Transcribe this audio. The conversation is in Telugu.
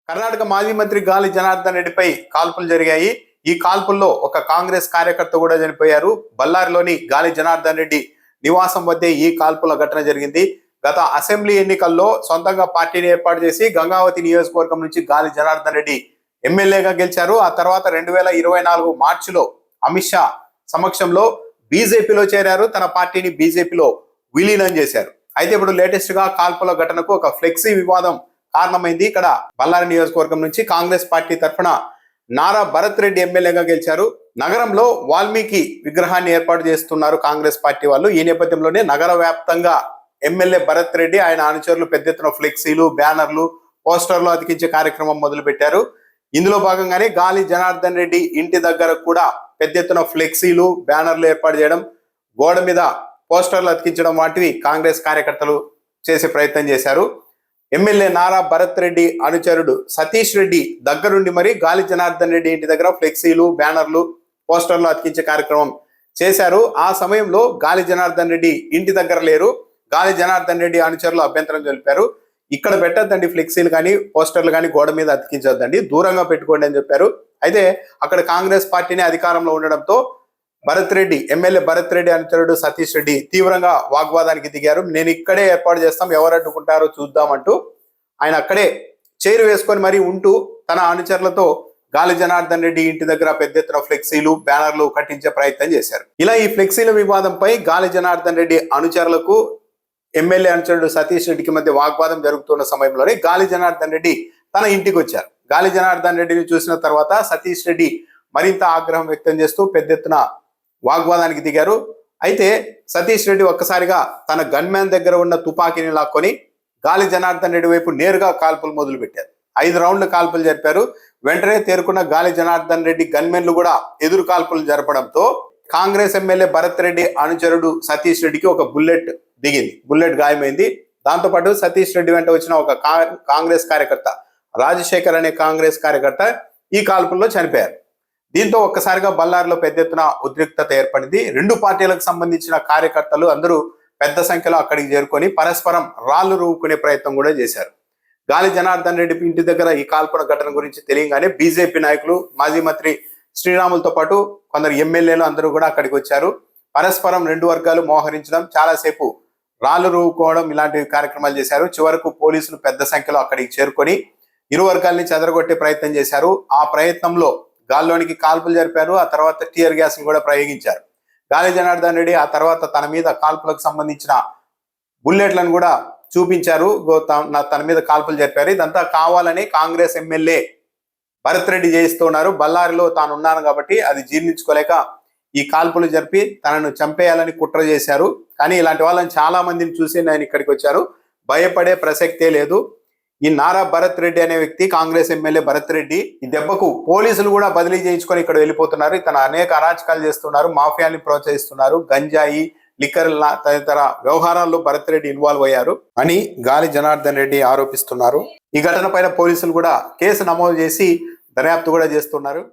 కర్ణాటక మాజీ మంత్రి గాలి జనార్దన్ రెడ్డిపై కాల్పులు జరిగాయి. ఈ కాల్పుల్లో ఒక కాంగ్రెస్ కార్యకర్త కూడా చనిపోయారు. బళ్ళారిలోని గాలి జనార్దన్ రెడ్డి నివాసం వద్దే ఈ కాల్పుల ఘటన జరిగింది. గత అసెంబ్లీ ఎన్నికల్లో సొంతంగా పార్టీని ఏర్పాటు చేసి గంగావతి నియోజకవర్గం నుంచి గాలి జనార్దన్ రెడ్డి ఎమ్మెల్యేగా గెలిచారు. ఆ తర్వాత 2024 మార్చిలో అమిత్ షా సమక్షంలో బీజేపీలో చేరారు. తన పార్టీని బీజేపీలో విలీనం చేశారు. అయితే ఇప్పుడు లేటెస్ట్ గా కాల్పుల ఘటనకు ఒక ఫ్లెక్సీ వివాదం కారణమైంది. ఇక్కడ బళ్ళారి నియోజకవర్గం నుంచి కాంగ్రెస్ పార్టీ తరఫున నారా భరత్ రెడ్డి ఎమ్మెల్యేగా గెలిచారు. నగరంలో వాల్మీకి విగ్రహాన్ని ఏర్పాటు చేస్తున్నారు కాంగ్రెస్ పార్టీ వాళ్ళు. ఈ నేపథ్యంలోనే నగర వ్యాప్తంగా ఎమ్మెల్యే భరత్ రెడ్డి ఆయన అనుచరులు పెద్ద ఎత్తున ఫ్లెక్సీలు, బ్యానర్లు, పోస్టర్లు అతికించే కార్యక్రమం మొదలు పెట్టారు. ఇందులో భాగంగానే గాలి జనార్దన్ రెడ్డి ఇంటి దగ్గర కూడా పెద్ద ఎత్తున ఫ్లెక్సీలు, బ్యానర్లు ఏర్పాటు చేయడం, గోడ మీద పోస్టర్లు అతికించడం వంటివి కాంగ్రెస్ కార్యకర్తలు చేసే ప్రయత్నం చేశారు. ఎమ్మెల్యే నారా భరత్ రెడ్డి అనుచరుడు సతీష్ రెడ్డి దగ్గరుండి మరి గాలి జనార్దన్ రెడ్డి ఇంటి దగ్గర ఫ్లెక్సీలు, బ్యానర్లు, పోస్టర్లు అతికించే కార్యక్రమం చేశారు. ఆ సమయంలో గాలి జనార్దన్ రెడ్డి ఇంటి దగ్గర లేరు. గాలి జనార్దన్ రెడ్డి అనుచరులు అభ్యంతరం తెలిపారు. ఇక్కడ పెట్టద్దండి, ఫ్లెక్సీలు కానీ పోస్టర్లు కానీ గోడ మీద అతికించొద్దండి, దూరంగా పెట్టుకోండి అని చెప్పారు. అయితే అక్కడ కాంగ్రెస్ పార్టీని అధికారంలో ఉండడంతో ఎమ్మెల్యే భరత్ రెడ్డి అనుచరుడు సతీష్ రెడ్డి తీవ్రంగా వాగ్వాదానికి దిగారు. నేను ఇక్కడే ఏర్పాటు చేస్తాం, ఎవరు అడ్డుకుంటారో చూద్దామంటూ ఆయన అక్కడే చైర్ వేసుకొని మరీ ఉంటూ తన అనుచరులతో గాలి జనార్దన్ రెడ్డి ఇంటి దగ్గర పెద్ద ఎత్తున ఫ్లెక్సీలు, బ్యానర్లు కట్టించే ప్రయత్నం చేశారు. ఇలా ఈ ఫ్లెక్సీల వివాదంపై గాలి జనార్దన్ రెడ్డి అనుచరులకు ఎమ్మెల్యే అనుచరుడు సతీష్ రెడ్డికి మధ్య వాగ్వాదం జరుగుతున్న సమయంలోనే గాలి జనార్దన్ రెడ్డి తన ఇంటికి వచ్చారు. గాలి జనార్దన్ రెడ్డిని చూసిన తర్వాత సతీష్ రెడ్డి మరింత ఆగ్రహం వ్యక్తం చేస్తూ పెద్ద ఎత్తున వాగ్వాదానికి దిగారు. అయితే సతీష్ రెడ్డి ఒక్కసారిగా తన గన్మ్యాన్ దగ్గర ఉన్న తుపాకీని లాక్కొని గాలి జనార్దన్ రెడ్డి వైపు నేరుగా కాల్పులు మొదలు పెట్టారు. 5 రౌండ్ల కాల్పులు జరిపారు. వెంటనే తేరుకున్న గాలి జనార్దన్ రెడ్డి గన్మెన్లు కూడా ఎదురు కాల్పులు జరపడంతో కాంగ్రెస్ ఎమ్మెల్యే భరత్ రెడ్డి అనుచరుడు సతీష్ రెడ్డికి ఒక బుల్లెట్ గాయమైంది. దాంతోపాటు సతీష్ రెడ్డి వెంట వచ్చిన ఒక కాంగ్రెస్ కార్యకర్త రాజశేఖర్ అనే కాంగ్రెస్ కార్యకర్త ఈ కాల్పుల్లో చనిపోయారు. దీంతో ఒక్కసారిగా బళ్ళారిలో పెద్ద ఎత్తున ఉద్రిక్తత ఏర్పడింది. 2 పార్టీలకు సంబంధించిన కార్యకర్తలు అందరూ పెద్ద సంఖ్యలో అక్కడికి చేరుకొని పరస్పరం రాళ్లు రూపుకునే ప్రయత్నం కూడా చేశారు. గాలి జనార్దన్ రెడ్డి ఇంటి దగ్గర ఈ కాల్పుల ఘటన గురించి తెలియగానే బీజేపీ నాయకులు, మాజీ మంత్రి శ్రీరాములతో పాటు కొందరు ఎమ్మెల్యేలు అందరూ కూడా అక్కడికి వచ్చారు. పరస్పరం 2 వర్గాలు మోహరించడం, చాలాసేపు రాళ్లు రూపుకోవడం ఇలాంటి కార్యక్రమాలు చేశారు. చివరకు పోలీసులు పెద్ద సంఖ్యలో అక్కడికి చేరుకొని ఇరు వర్గాల్ని చెదరగొట్టే ప్రయత్నం చేశారు. ఆ ప్రయత్నంలో గాల్లోనికి కాల్పులు జరిపారు. ఆ తర్వాత టియర్ గ్యాస్ ని కూడా ప్రయోగించారు. గాలి జనార్దన్ రెడ్డి ఆ తర్వాత తన మీద కాల్పులకు సంబంధించిన బుల్లెట్లను కూడా చూపించారు. తన మీద కాల్పులు జరిపారు. ఇదంతా కావాలని కాంగ్రెస్ ఎమ్మెల్యే భరత్ రెడ్డి చేయిస్తున్నారు. బళ్ళారిలో తాను ఉన్నాను కాబట్టి అది జీర్ణించుకోలేక ఈ కాల్పులు జరిపి తనను చంపేయాలని కుట్ర చేశారు. కానీ ఇలాంటి వాళ్ళని చాలా మందిని చూసి నేను ఇక్కడికి వచ్చారు, భయపడే ప్రసక్తే లేదు. ఈ నారా భరత్ రెడ్డి అనే వ్యక్తి, కాంగ్రెస్ ఎమ్మెల్యే భరత్ రెడ్డి, ఈ దెబ్బకు పోలీసులు కూడా బదిలీ చేయించుకొని ఇక్కడ వెళ్ళిపోతున్నారు. తన అనేక అరాచకాలు చేస్తున్నారు, మాఫియాని ప్రోత్సహిస్తున్నారు, గంజాయి, లిక్కర్ తదితర వ్యవహారాల్లో భరత్ రెడ్డి ఇన్వాల్వ్ అయ్యారు అని గాలి జనార్దన్ రెడ్డి ఆరోపిస్తున్నారు. ఈ ఘటన పైన పోలీసులు కూడా కేసు నమోదు చేసి దర్యాప్తు కూడా చేస్తున్నారు.